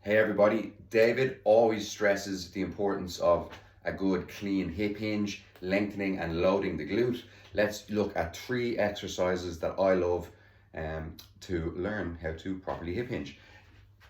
Hey everybody, David always stresses the importance of a good clean hip hinge, lengthening and loading the glute. Let's look at 3 exercises that I love to learn how to properly hip hinge.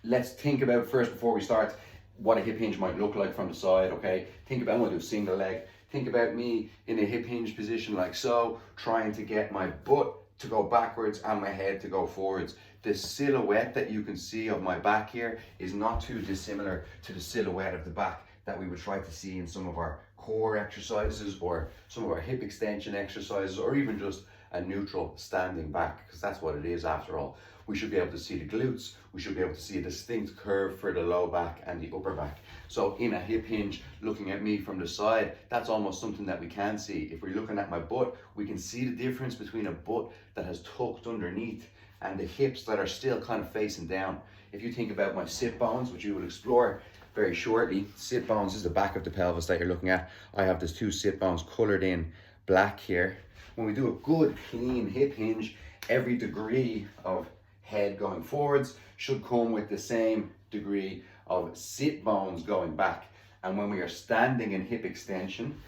Let's think about first, before we start, what a hip hinge might look like from the side, okay? Think about, I'm gonna do a single leg. Think about me in a hip hinge position like so, trying to get my butt to go backwards and my head to go forwards. The silhouette that you can see of my back here is not too dissimilar to the silhouette of the back that we would try to see in some of our core exercises or some of our hip extension exercises, or even just a neutral standing back, because that's what it is after all. We should be able to see the glutes, we should be able to see a distinct curve for the low back and the upper back. So in a hip hinge, looking at me from the side, that's almost something that we can see. If we're looking at my butt, we can see the difference between a butt that has tucked underneath and the hips that are still kind of facing down. If you think about my sit bones, which you will explore very shortly, sit bones is the back of the pelvis that you're looking at. I have these 2 sit bones colored in black here. When we do a good clean hip hinge, every degree of head going forwards should come with the same degree of sit bones going back. And when we are standing in hip extension,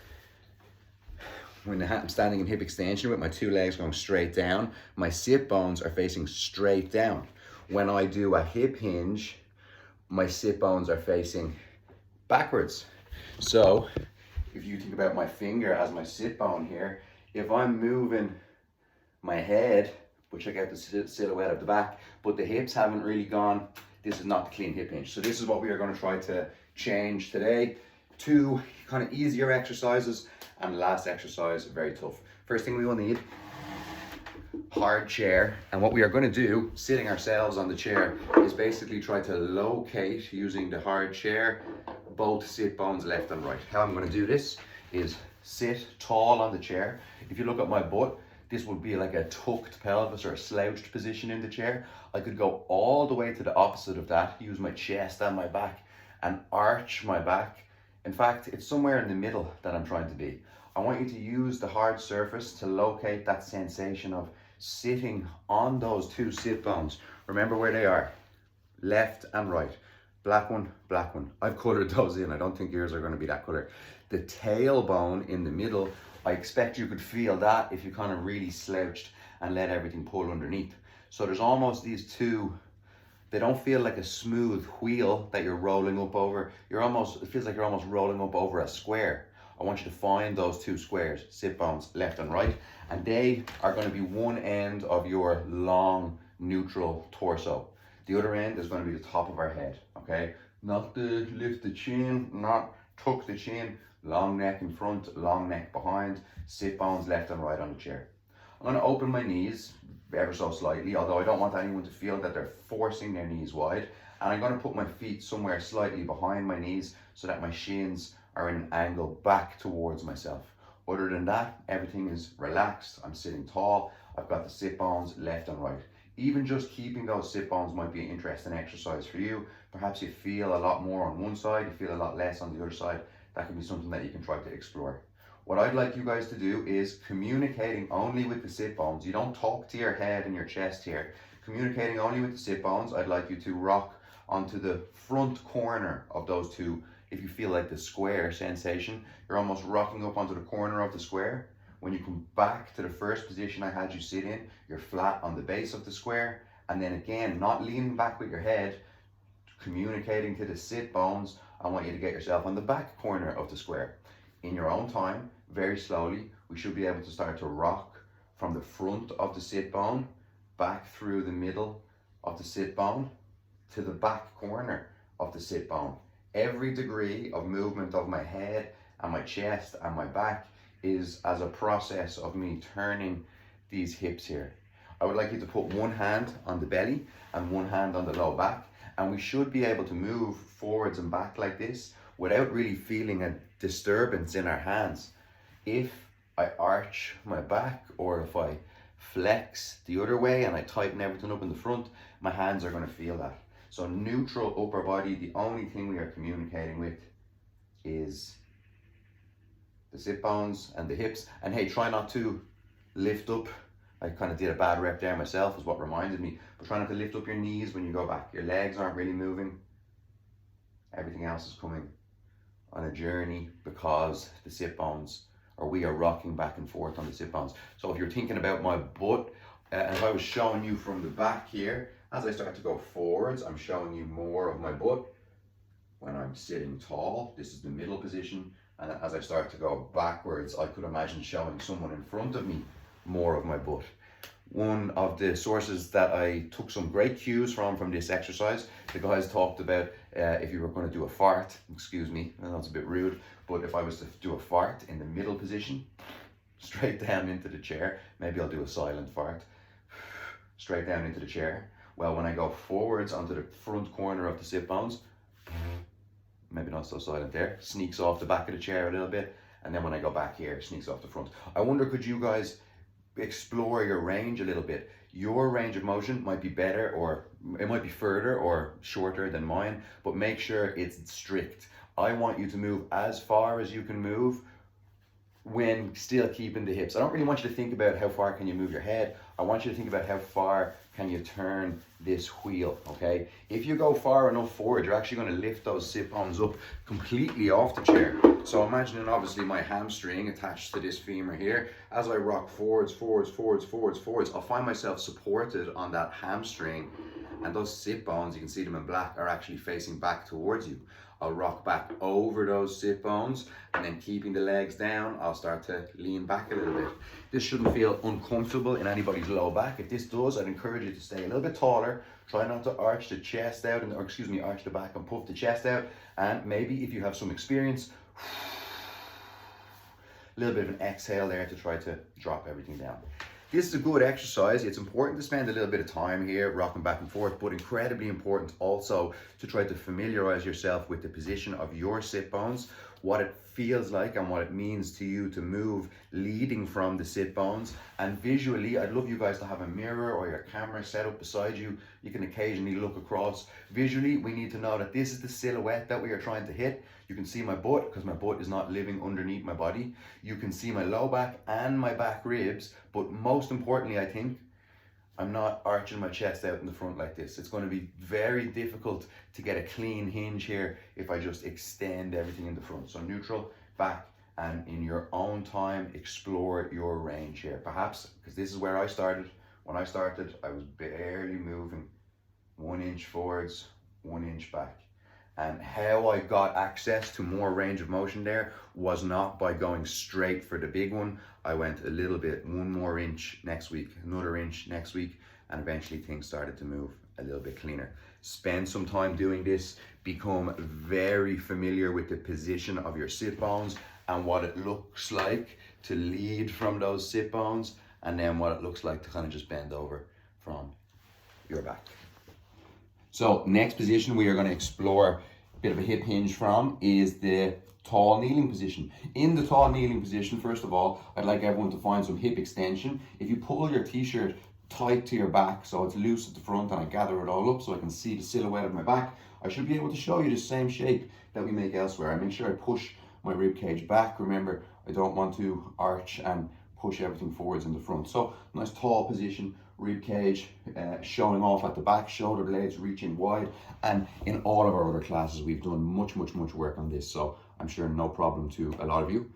when I'm standing in hip extension with my 2 legs going straight down, my sit bones are facing straight down. When I do a hip hinge, my sit bones are facing backwards. So if you think about my finger as my sit bone here, if I'm moving my head, but check out the silhouette of the back, but the hips haven't really gone, this is not the clean hip hinge. So this is what we are going to try to change today. 2 kind of easier exercises, and last exercise, very tough. First thing we will need, hard chair. And what we are going to do, sitting ourselves on the chair, is basically try to locate, using the hard chair, both sit bones left and right. How I'm going to do this is sit tall on the chair. If you look at my butt, this would be like a tucked pelvis or a slouched position in the chair. I could go all the way to the opposite of that, use my chest and my back and arch my back. In fact, it's somewhere in the middle that I'm trying to be. I want you to use the hard surface to locate that sensation of sitting on those 2 sit bones. Remember where they are, left and right. Black one, black one. I've colored those in. I don't think yours are going to be that color. The tailbone in the middle, I expect you could feel that if you kind of really slouched and let everything pull underneath. So there's almost these 2, they don't feel like a smooth wheel that you're rolling up over. It feels like you're almost rolling up over a square. I want you to find those 2 squares, sit bones left and right, and they are going to be one end of your long neutral torso. The other end is going to be the top of our head, okay? Not to lift the chin, not tuck the chin, long neck in front, long neck behind, sit bones left and right on the chair. I'm going to open my knees ever so slightly, although I don't want anyone to feel that they're forcing their knees wide. And I'm going to put my feet somewhere slightly behind my knees so that my shins are in an angle back towards myself. Other than that, everything is relaxed. I'm sitting tall. I've got the sit bones left and right. Even just keeping those sit bones might be an interesting exercise for you. Perhaps you feel a lot more on one side, you feel a lot less on the other side. That can be something that you can try to explore. What I'd like you guys to do is communicating only with the sit bones. You don't talk to your head and your chest here. Communicating only with the sit bones, I'd like you to rock onto the front corner of those 2. If you feel like the square sensation, you're almost rocking up onto the corner of the square. When you come back to the first position I had you sit in, you're flat on the base of the square. And then again, not leaning back with your head, communicating to the sit bones, I want you to get yourself on the back corner of the square. In your own time, very slowly, we should be able to start to rock from the front of the sit bone, back through the middle of the sit bone, to the back corner of the sit bone. Every degree of movement of my head and my chest and my back is as a process of me turning these hips here. I would like you to put one hand on the belly and one hand on the low back, and we should be able to move forwards and back like this without really feeling a disturbance in our hands. If I arch my back, or if I flex the other way and I tighten everything up in the front, my hands are going to feel that. So neutral upper body, the only thing we are communicating with is the sit bones and the hips. And hey, try not to lift up. I kind of did a bad rep there myself, is what reminded me. But try not to lift up your knees when you go back. Your legs aren't really moving. Everything else is coming on a journey because the sit bones, or we are rocking back and forth on the sit bones. So if you're thinking about my butt, and if I was showing you from the back here, as I start to go forwards, I'm showing you more of my butt. When I'm sitting tall, this is the middle position. And as I start to go backwards, I could imagine showing someone in front of me more of my butt. One of the sources that I took some great cues from this exercise, the guys talked about if you were going to do a fart, excuse me, I know it's a bit rude, but if I was to do a fart in the middle position, straight down into the chair, maybe I'll do a silent fart, straight down into the chair. Well, when I go forwards onto the front corner of the sit bones, maybe not so silent there, sneaks off the back of the chair a little bit, and then when I go back here, sneaks off the front. I wonder, could you guys explore your range a little bit? Your range of motion might be better, or it might be further or shorter than mine, but make sure it's strict. I want you to move as far as you can move when still keeping the hips. I don't really want you to think about how far can you move your head. I want you to think about how far can you turn this wheel, okay? If you go far enough forward, you're actually going to lift those sit bones up completely off the chair. So imagining obviously my hamstring attached to this femur here. As I rock forwards, I'll find myself supported on that hamstring, and those sit bones, you can see them in black, are actually facing back towards you. I'll rock back over those sit bones, and then keeping the legs down, I'll start to lean back a little bit. This shouldn't feel uncomfortable in anybody's low back. If this does, I'd encourage you to stay a little bit taller. Try not to arch the chest out, arch the back and puff the chest out. And maybe if you have some experience, a little bit of an exhale there to try to drop everything down. This is a good exercise. It's important to spend a little bit of time here rocking back and forth, but incredibly important also to try to familiarize yourself with the position of your sit bones, what it feels like and what it means to you to move leading from the sit bones. And visually, I'd love you guys to have a mirror or your camera set up beside you. You can occasionally look across. Visually, we need to know that this is the silhouette that we are trying to hit. You can see my butt because my butt is not living underneath my body. You can see my low back and my back ribs, but most importantly, I think, I'm not arching my chest out in the front like this. It's going to be very difficult to get a clean hinge here if I just extend everything in the front. So neutral, back, and in your own time, explore your range here. Perhaps, because this is where I started. When I started, I was barely moving 1 inch forwards, 1 inch back. And how I got access to more range of motion there was not by going straight for the big one. I went a little bit, 1 more inch next week, another inch next week, and eventually things started to move a little bit cleaner. Spend some time doing this, become very familiar with the position of your sit bones and what it looks like to lead from those sit bones, and then what it looks like to kind of just bend over from your back. So next position we are going to explore a bit of a hip hinge from is the tall kneeling position. In the tall kneeling position, first of all, I'd like everyone to find some hip extension. If you pull your t-shirt tight to your back so it's loose at the front and I gather it all up so I can see the silhouette of my back, I should be able to show you the same shape that we make elsewhere. I make sure I push my rib cage back. Remember, I don't want to arch and push everything forwards in the front. So nice tall position, rib cage showing off at the back, shoulder blades reaching wide. And in all of our other classes, we've done much work on this. So I'm sure no problem to a lot of you.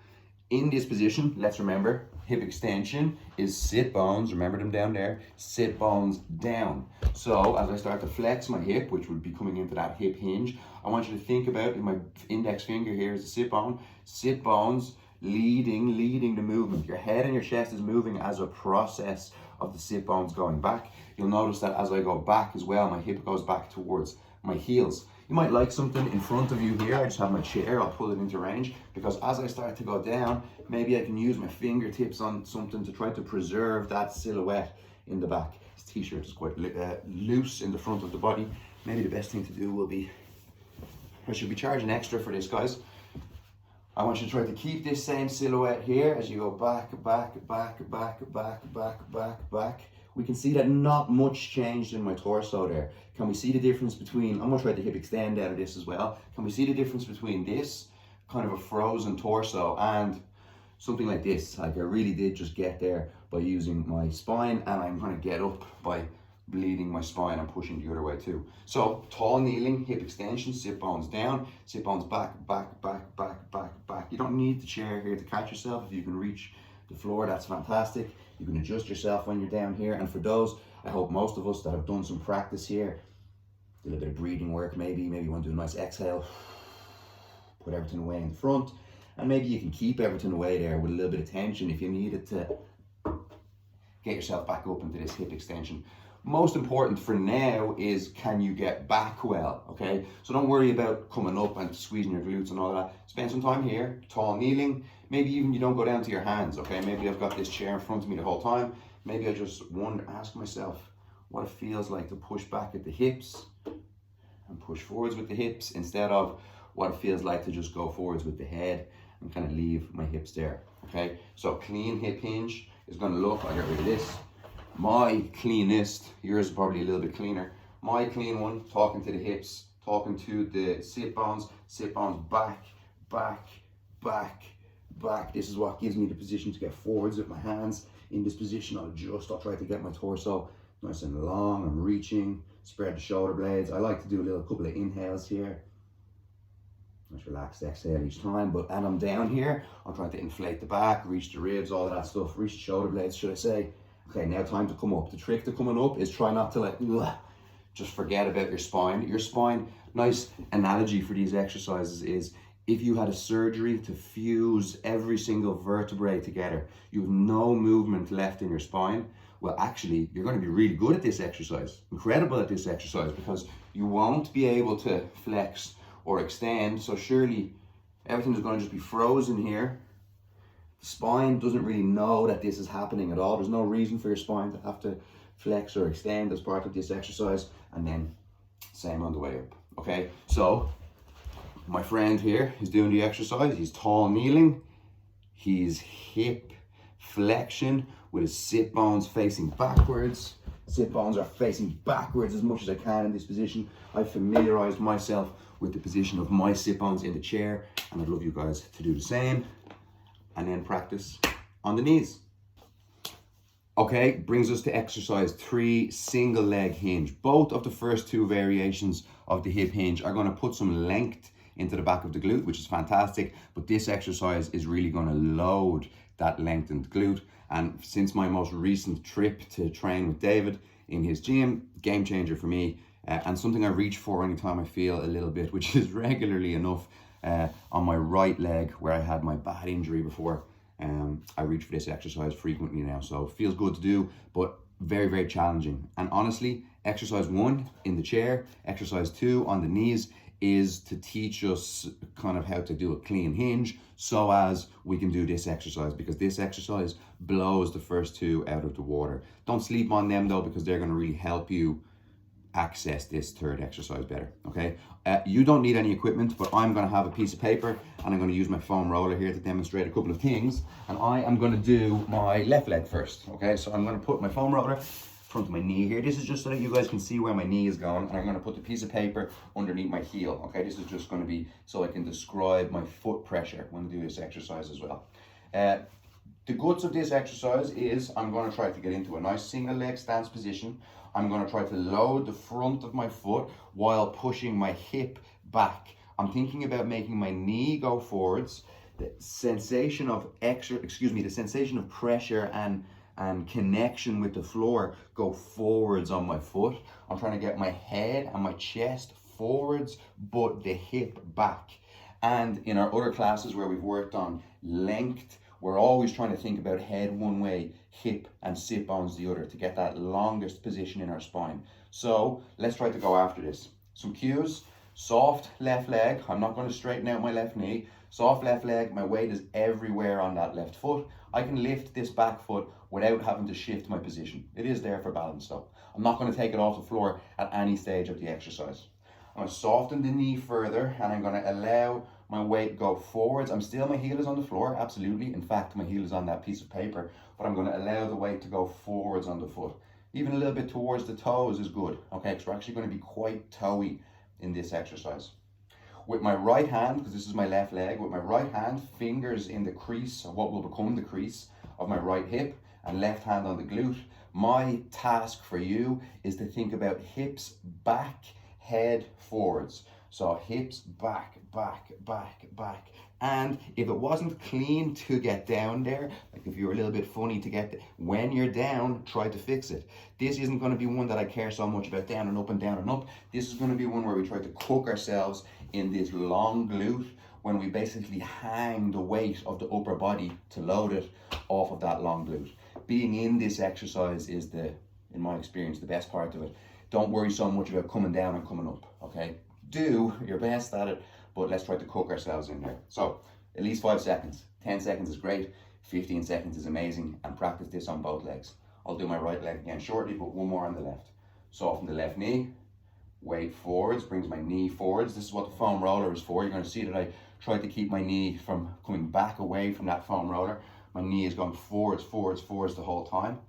In this position, let's remember, hip extension is sit bones, remember them down there, sit bones down. So as I start to flex my hip, which would be coming into that hip hinge, I want you to think about, my index finger here is the sit bone, sit bones leading the movement. Your head and your chest is moving as a process of the sit bones going back. You'll notice that as I go back as well, my hip goes back towards my heels. You might like something in front of you here. I just have my chair, I'll pull it into range, because as I start to go down, maybe I can use my fingertips on something to try to preserve that silhouette in the back. This t-shirt is quite loose in the front of the body. Maybe the best thing to do will be, I should be charging extra for this, guys. I want you to try to keep this same silhouette here as you go back. We can see that not much changed in my torso there. Can we see the difference between, I'm gonna try to hip extend out of this as well. Can we see the difference between this kind of a frozen torso and something like this? Like I really did just get there by using my spine, and I'm gonna get up by bleeding my spine and pushing the other way too. So tall kneeling, hip extension, sit bones down, sit bones back, back, back, back, back, back. You don't need the chair here to catch yourself. If you can reach the floor, that's fantastic. You can adjust yourself when you're down here. And for those, I hope most of us that have done some practice here, a little bit of breathing work, maybe you want to do a nice exhale, put everything away in the front, and maybe you can keep everything away there with a little bit of tension if you need it to get yourself back up into this hip extension. Most important for now is, can you get back well, okay? So don't worry about coming up and squeezing your glutes and all that. Spend some time here, tall kneeling. Maybe even you don't go down to your hands, okay? Maybe I've got this chair in front of me the whole time. Maybe I just ask myself what it feels like to push back at the hips and push forwards with the hips, instead of what it feels like to just go forwards with the head and kind of leave my hips there, okay? So clean hip hinge is gonna look, I'll get rid of this. My cleanest, yours is probably a little bit cleaner. My clean one, talking to the hips, talking to the sit bones back, back, back, back. This is what gives me the position to get forwards with my hands. In this position, I'll try to get my torso nice and long. I'm reaching, spread the shoulder blades. I like to do a couple of inhales here. Nice relaxed exhale each time, and I'm down here, I'm trying to inflate the back, reach the ribs, all of that stuff, reach the shoulder blades, should I say. Okay, now time to come up. The trick to coming up is try not to just forget about your spine. Your spine, nice analogy for these exercises is, if you had a surgery to fuse every single vertebrae together, you have no movement left in your spine. Well, actually, you're going to be really good at this exercise, incredible at this exercise, because you won't be able to flex or extend. So surely everything is going to just be frozen here. The spine doesn't really know that this is happening at all. There's no reason for your spine to have to flex or extend as part of this exercise. And then same on the way up, okay? So my friend here is doing the exercise. He's tall kneeling. He's hip flexion with his sit bones facing backwards. Sit bones are facing backwards as much as I can in this position. I've familiarized myself with the position of my sit bones in the chair, and I'd love you guys to do the same. And then practice on the knees. Okay, brings us to exercise 3, single leg hinge. Both of the first 2 variations of the hip hinge are going to put some length into the back of the glute, which is fantastic, but this exercise is really going to load that lengthened glute. And since my most recent trip to train with David in his gym, game changer for me, and something I reach for anytime I feel a little bit, which is regularly enough, on my right leg where I had my bad injury before. I reach for this exercise frequently now, so it feels good to do, but very, very challenging. And honestly, exercise 1 in the chair, exercise 2 on the knees is to teach us kind of how to do a clean hinge so as we can do this exercise, because this exercise blows the first 2 out of the water. Don't sleep on them though, because they're going to really help you access this third exercise better, okay? You don't need any equipment, but I'm going to have a piece of paper and I'm going to use my foam roller here to demonstrate a couple of things. And I am going to do my left leg first, okay? So I'm going to put my foam roller in front of my knee here. This is just so that you guys can see where my knee is going, and I'm going to put the piece of paper underneath my heel, okay? This is just going to be so I can describe my foot pressure when I do this exercise as well. The guts of this exercise is I'm going to try to get into a nice single leg stance position. I'm going to try to load the front of my foot while pushing my hip back. I'm thinking about making my knee go forwards. The sensation of the sensation of pressure and connection with the floor go forwards on my foot. I'm trying to get my head and my chest forwards, but the hip back. And in our other classes where we've worked on length, we're always trying to think about head one way, hip and sit bones the other, to get that longest position in our spine. So let's try to go after this. Some cues: soft left leg. I'm not going to straighten out my left knee. Soft left leg, my weight is everywhere on that left foot. I can lift this back foot without having to shift my position. It is there for balance though. I'm not going to take it off the floor at any stage of the exercise. I'm going to soften the knee further, and I'm going to allow my weight go forwards. My heel is on the floor, absolutely. In fact, my heel is on that piece of paper, but I'm going to allow the weight to go forwards on the foot. Even a little bit towards the toes is good, okay? Because we're actually going to be quite toey in this exercise. With my right hand, because this is my left leg, with my right hand, fingers in the crease, of what will become the crease of my right hip, and left hand on the glute. My task for you is to think about hips back, head forwards. So hips back, back, back, back. And if it wasn't clean to get down there, like if you're a little bit funny to get, when you're down, try to fix it. This isn't going to be one that I care so much about down and up and down and up. This is going to be one where we try to cook ourselves in this long glute when we basically hang the weight of the upper body to load it off of that long glute. Being in this exercise is in my experience, the best part of it. Don't worry so much about coming down and coming up, okay? Do your best at it, but let's try to cook ourselves in there. So at least 5 seconds. 10 seconds is great. 15 seconds is amazing, and practice this on both legs. I'll do my right leg again shortly, but one more on the left. Soften the left knee, weight forwards, brings my knee forwards. This is what the foam roller is for. You're going to see that I try to keep my knee from coming back away from that foam roller. My knee is going forwards, forwards, forwards the whole time.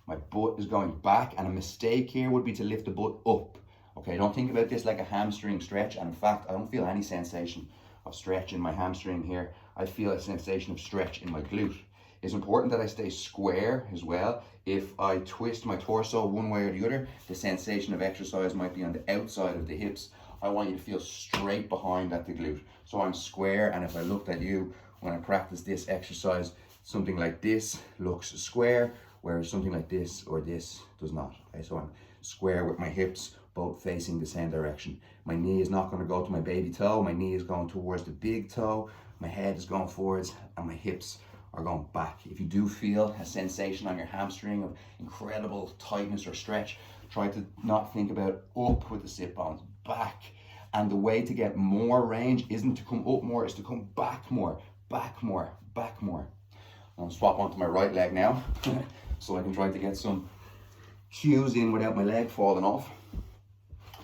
My butt is going back, and a mistake here would be to lift the butt up. Okay, don't think about this like a hamstring stretch, and in fact, I don't feel any sensation of stretch in my hamstring here. I feel a sensation of stretch in my glute. It's important that I stay square as well. If I twist my torso one way or the other, the sensation of exercise might be on the outside of the hips. I want you to feel straight behind at the glute. So I'm square, and if I looked at you when I practice this exercise, something like this looks square, whereas something like this or this does not. Okay, so I'm square with my hips both facing the same direction. My knee is not going to go to my baby toe. My knee is going towards the big toe. My head is going forwards, and my hips are going back. If you do feel a sensation on your hamstring of incredible tightness or stretch, try to not think about up with the sit bones, back. And the way to get more range isn't to come up more, it's to come back more, back more, back more. I'm going to swap onto my right leg now so I can try to get some cues in without my leg falling off.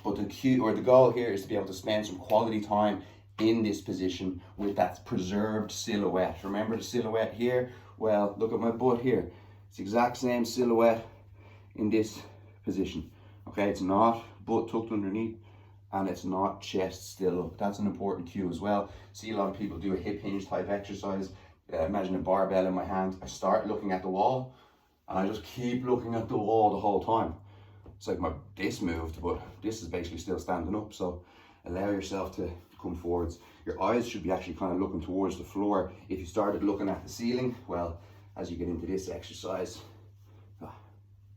But the goal here is to be able to spend some quality time in this position with that preserved silhouette. Remember the silhouette here? Well, look at my butt here. It's the exact same silhouette in this position. Okay, it's not butt tucked underneath, and it's not chest still up. That's an important cue as well. See a lot of people do a hip hinge type exercise. Imagine a barbell in my hand. I start looking at the wall, and I just keep looking at the wall the whole time. It's like this moved, but this is basically still standing up. So allow yourself to come forwards. Your eyes should be actually kind of looking towards the floor. If you started looking at the ceiling, well, as you get into this exercise,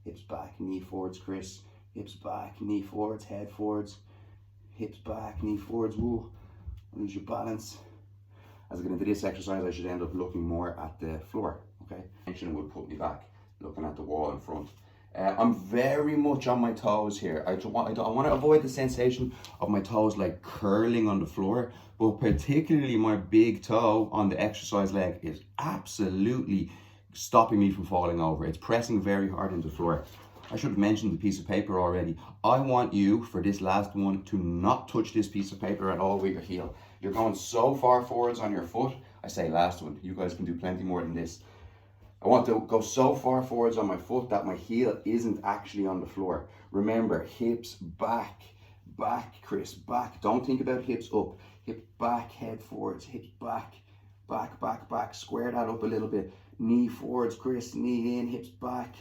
hips back, knee forwards, Chris. Hips back, knee forwards, head forwards. Hips back, knee forwards. Woo, lose your balance. As I get into this exercise, I should end up looking more at the floor, okay? Tension would put me back, looking at the wall in front. I'm very much on my toes here. I want to avoid the sensation of my toes like curling on the floor, but particularly my big toe on the exercise leg is absolutely stopping me from falling over. It's pressing very hard into the floor. I should have mentioned the piece of paper already. I want you, for this last one, to not touch this piece of paper at all with your heel. You're going so far forwards on your foot. I say last one. You guys can do plenty more than this. I want to go so far forwards on my foot that my heel isn't actually on the floor. Remember, hips back, back, Chris, back. Don't think about hips up. Hip back, head forwards, hips back, back, back, back. Square that up a little bit. Knee forwards, Chris, knee in, hips back.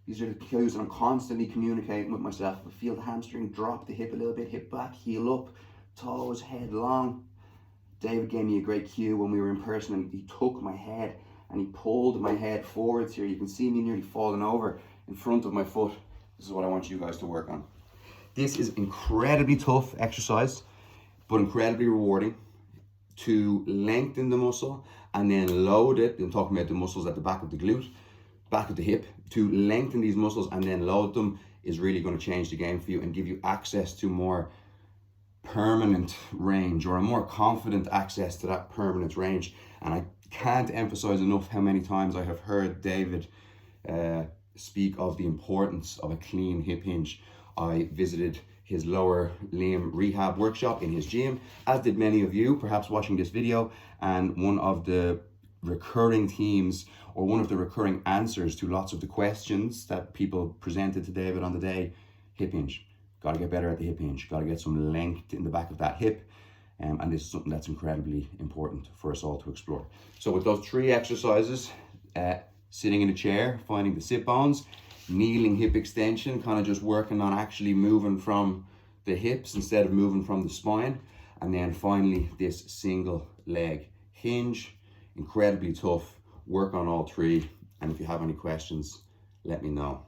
These are the cues that I'm constantly communicating with myself. If I feel the hamstring, drop the hip a little bit, hip back, heel up, toes, head long. David gave me a great cue when we were in person, and he took my head and he pulled my head forwards here. You can see me nearly falling over in front of my foot. This is what I want you guys to work on. This is incredibly tough exercise, but incredibly rewarding to lengthen the muscle and then load it. I'm talking about the muscles at the back of the glute, back of the hip. To lengthen these muscles and then load them is really going to change the game for you and give you access to more permanent range, or a more confident access to that permanent range. And I can't emphasize enough how many times I have heard David speak of the importance of a clean hip hinge. I visited his lower limb rehab workshop in his gym, as did many of you perhaps watching this video, and one of the recurring themes, or one of the recurring answers to lots of the questions that people presented to David on the day: hip hinge. Got to get better at the hip hinge, got to get some length in the back of that hip. And this is something that's incredibly important for us all to explore. So with those 3 exercises, sitting in a chair, finding the sit bones, kneeling hip extension, kind of just working on actually moving from the hips instead of moving from the spine. And then finally this single leg hinge, incredibly tough. Work on all three. And if you have any questions, let me know.